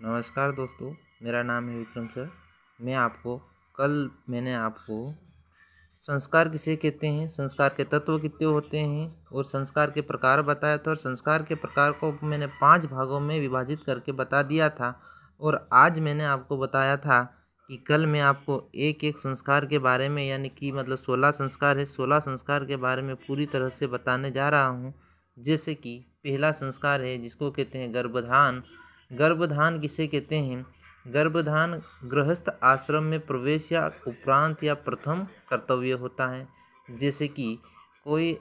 नमस्कार दोस्तों, मेरा नाम है विक्रम सर। मैंने आपको संस्कार किसे कहते हैं, संस्कार के तत्व कितने होते हैं और संस्कार के प्रकार बताया था। और संस्कार के प्रकार को मैंने 5 भागों में विभाजित करके बता दिया था। और आज मैंने आपको बताया था कि कल मैं आपको एक-एक संस्कार के बारे में, यानी कि 16 संस्कार है, 16 संस्कार के बारे में पूरी तरह से बताने जा रहा हूँ। जैसे कि पहला संस्कार है जिसको कहते हैं गर्भधान। गर्भधान किसे कहते हैं? गर्भधान गृहस्थ आश्रम में प्रवेश या उपरांत या प्रथम कर्तव्य होता है। जैसे कि कोई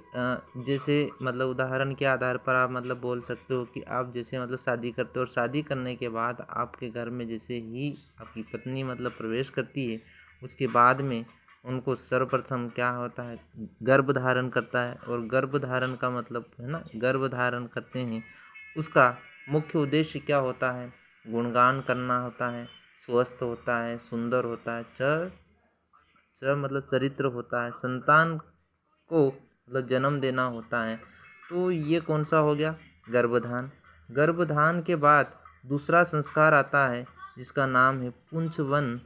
जैसे उदाहरण के आधार पर आप बोल सकते हो कि आप जैसे शादी करते हो और शादी करने के बाद आपके घर में जैसे ही आपकी पत्नी प्रवेश करती है, उसके बाद में उनको सर्वप्रथम क्या होता है, गर्भ धारण करता है। और गर्भ धारण का मतलब है ना, गर्भ धारण करते हैं, उसका मुख्य उद्देश्य क्या होता है? गुणगान करना होता है, स्वस्थ होता है, सुंदर होता है, चरित्र होता है, संतान को जन्म देना होता है। तो ये कौन सा हो गया? गर्भधान। गर्भधान के बाद दूसरा संस्कार आता है जिसका नाम है पुंचवन।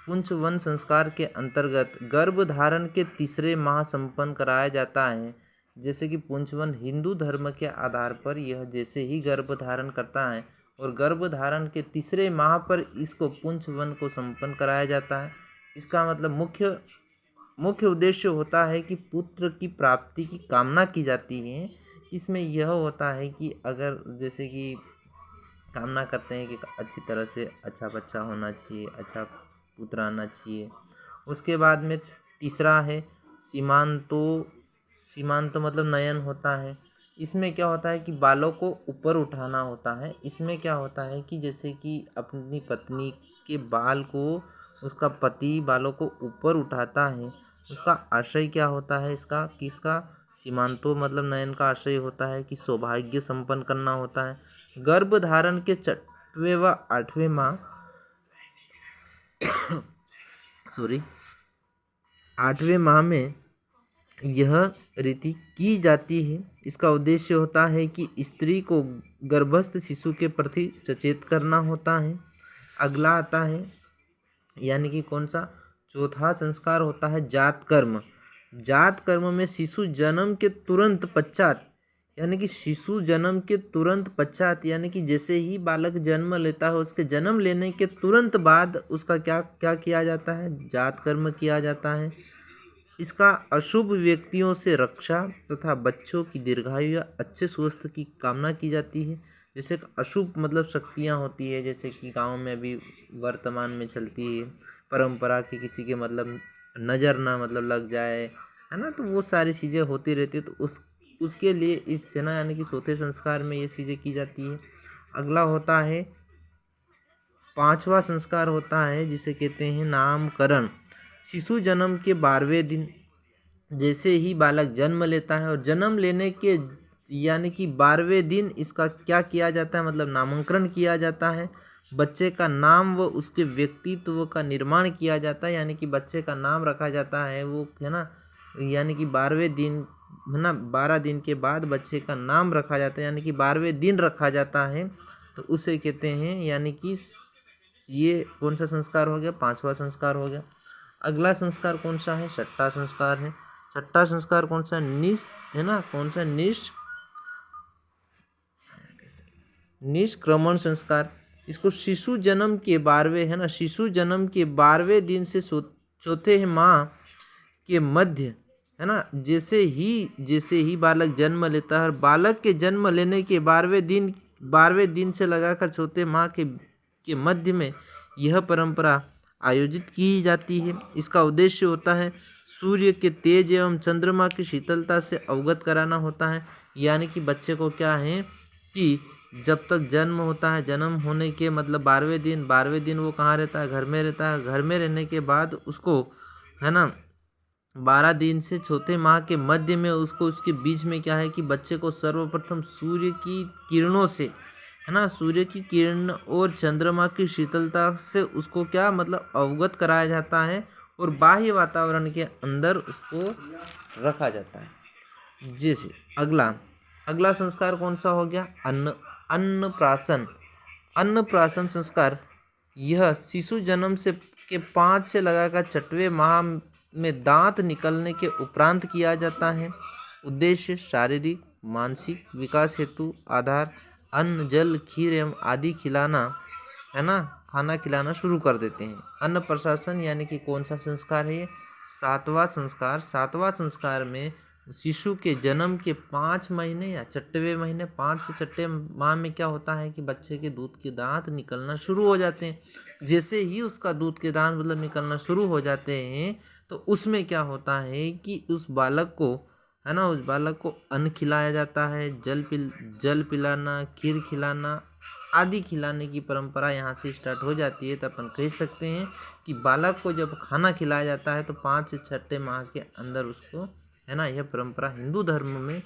पुंचवन संस्कार के अंतर्गत गर्भधारण के तीसरे माह संपन्न कराया जाता है। जैसे कि पुंचवन हिंदू धर्म के आधार पर यह जैसे ही गर्भ धारण करता है और गर्भ धारण के तीसरे माह पर इसको पुंचवन को संपन्न कराया जाता है। इसका मुख्य उद्देश्य होता है कि पुत्र की प्राप्ति की कामना की जाती है। इसमें यह होता है कि अगर जैसे कि कामना करते हैं कि अच्छी तरह से अच्छा बच्चा होना चाहिए, अच्छा पुत्र आना चाहिए। उसके बाद में तीसरा है सीमांतो। सीमांत नयन होता है। इसमें क्या होता है कि बालों को ऊपर उठाना होता है। इसमें क्या होता है कि जैसे कि अपनी पत्नी के बाल को उसका पति बालों को ऊपर उठाता है, उसका आशय क्या होता है इसका, किसका? सीमांतो नयन का आशय होता है कि सौभाग्य संपन्न करना होता है। गर्भ धारण के 6वें व 8वें माह 8वें माह में यह रीति की जाती है। इसका उद्देश्य होता है कि स्त्री को गर्भस्थ शिशु के प्रति सचेत करना होता है। अगला आता है यानी कि कौन सा? चौथा संस्कार होता है जात कर्म। जात कर्म में शिशु जन्म के तुरंत पश्चात, यानी कि जैसे ही बालक जन्म लेता है उसके जन्म लेने के तुरंत बाद उसका क्या क्या किया जाता है? जात कर्म किया जाता है। इसका अशुभ व्यक्तियों से रक्षा तथा बच्चों की दीर्घायु या अच्छे स्वास्थ्य की कामना की जाती है। जैसे अशुभ शक्तियाँ होती है, जैसे कि गांव में अभी वर्तमान में चलती है परंपरा की, किसी के नज़र ना लग जाए, है ना, तो वो सारी चीज़ें होती रहती है। तो उसके लिए इस है ना, यानी कि चौथे संस्कार में ये चीज़ें की जाती है। अगला होता है 5वां संस्कार होता है जिसे कहते हैं नामकरण। शिशु जन्म के 12वें दिन जैसे ही बालक जन्म लेता है और जन्म लेने के यानी कि 12वें दिन इसका क्या किया जाता है, नामकरण किया जाता है। बच्चे का नाम व उसके व्यक्तित्व का निर्माण किया जाता है, यानी कि बच्चे का नाम रखा जाता है, वो है ना, यानी कि 12वें दिन है ना, 12 दिन के बाद बच्चे का नाम रखा जाता है, यानी कि 12वें दिन रखा जाता है। तो उसे कहते हैं, यानी कि ये कौन सा संस्कार हो गया? 5वां संस्कार हो गया। अगला संस्कार कौन सा है? 6ठा संस्कार है। 6ठा संस्कार कौन सा? निष्क्रमण संस्कार। इसको शिशु जन्म के 12वें दिन से चौथे माह के मध्य, है ना, जैसे ही बालक जन्म लेता है और बालक के जन्म लेने के 12वें दिन से लगाकर चौथे माह के मध्य में यह परंपरा आयोजित की जाती है। इसका उद्देश्य होता है सूर्य के तेज एवं चंद्रमा की शीतलता से अवगत कराना होता है। यानी कि बच्चे को क्या है कि जब तक जन्म होता है, जन्म होने के 12वें दिन वो कहाँ रहता है? घर में रहता है। घर में रहने के बाद उसको, है ना, 12 दिन से चौथे माह के मध्य में उसको, उसके बीच में क्या है कि बच्चे को सर्वप्रथम सूर्य की किरणों से, है ना, सूर्य की किरण और चंद्रमा की शीतलता से उसको क्या अवगत कराया जाता है और बाह्य वातावरण के अंदर उसको रखा जाता है। जैसे अगला संस्कार कौन सा हो गया? अन्नप्राशन। अन्नप्राशन संस्कार, यह शिशु जन्म से के 5 से लगाकर 6वें माह में दांत निकलने के उपरांत किया जाता है। उद्देश्य शारीरिक मानसिक विकास हेतु आधार अन्न जल खीर एवं आदि खिलाना, है ना, खाना खिलाना शुरू कर देते हैं। अन्न प्रशासन यानी कि कौन सा संस्कार है ये? 7वां संस्कार। 7वां संस्कार में शिशु के जन्म के 5 महीने या 6वें महीने, 5 से 6 माह में क्या होता है कि बच्चे के दूध के दांत निकलना शुरू हो जाते हैं। जैसे ही उसका दूध के दांत मतलब निकलना शुरू हो जाते हैं तो उसमें क्या होता है कि उस बालक को, है ना, उस बालक को अन्न खिलाया जाता है, जल पिलाना, खीर खिलाना आदि खिलाने की परंपरा यहाँ से स्टार्ट हो जाती है। तो अपन कह सकते हैं कि बालक को जब खाना खिलाया जाता है तो 5 से 6 माह के अंदर उसको, है ना, यह परंपरा हिंदू धर्म में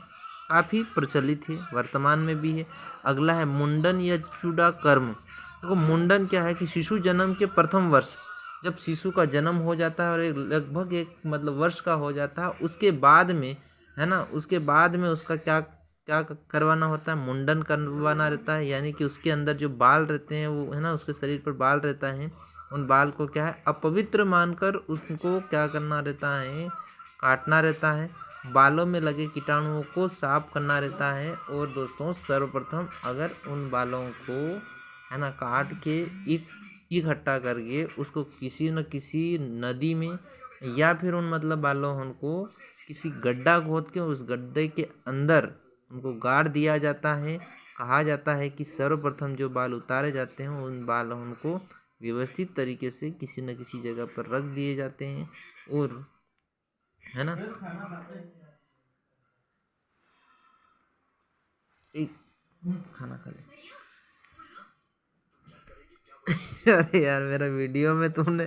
काफ़ी प्रचलित है, वर्तमान में भी है। अगला है मुंडन या चूड़ा कर्म। देखो मुंडन क्या है कि शिशु जन्म के प्रथम वर्ष, जब शिशु का जन्म हो जाता है और लगभग एक मतलब वर्ष का हो जाता है, उसके बाद में, है ना, उसके बाद में उसका क्या क्या करवाना होता है? मुंडन करवाना रहता है। यानी कि उसके अंदर जो बाल रहते हैं वो, है ना, उसके शरीर पर बाल रहता है, उन बाल को क्या है अपवित्र मानकर उसको क्या करना रहता है? काटना रहता है। बालों में लगे कीटाणुओं को साफ करना रहता है। और दोस्तों सर्वप्रथम अगर उन बालों को, है ना, काट के इकट्ठा करके उसको किसी न किसी नदी में या फिर उन मतलब बालों को किसी गड्ढा खोद के उस गड्ढे के अंदर उनको गाड़ दिया जाता है। कहा जाता है कि सर्वप्रथम जो बाल उतारे जाते हैं उन बालों को व्यवस्थित तरीके से किसी न किसी जगह पर रख दिए जाते हैं। और, है ना, एक खाना खा ले। अरे यार मेरा वीडियो में तुमने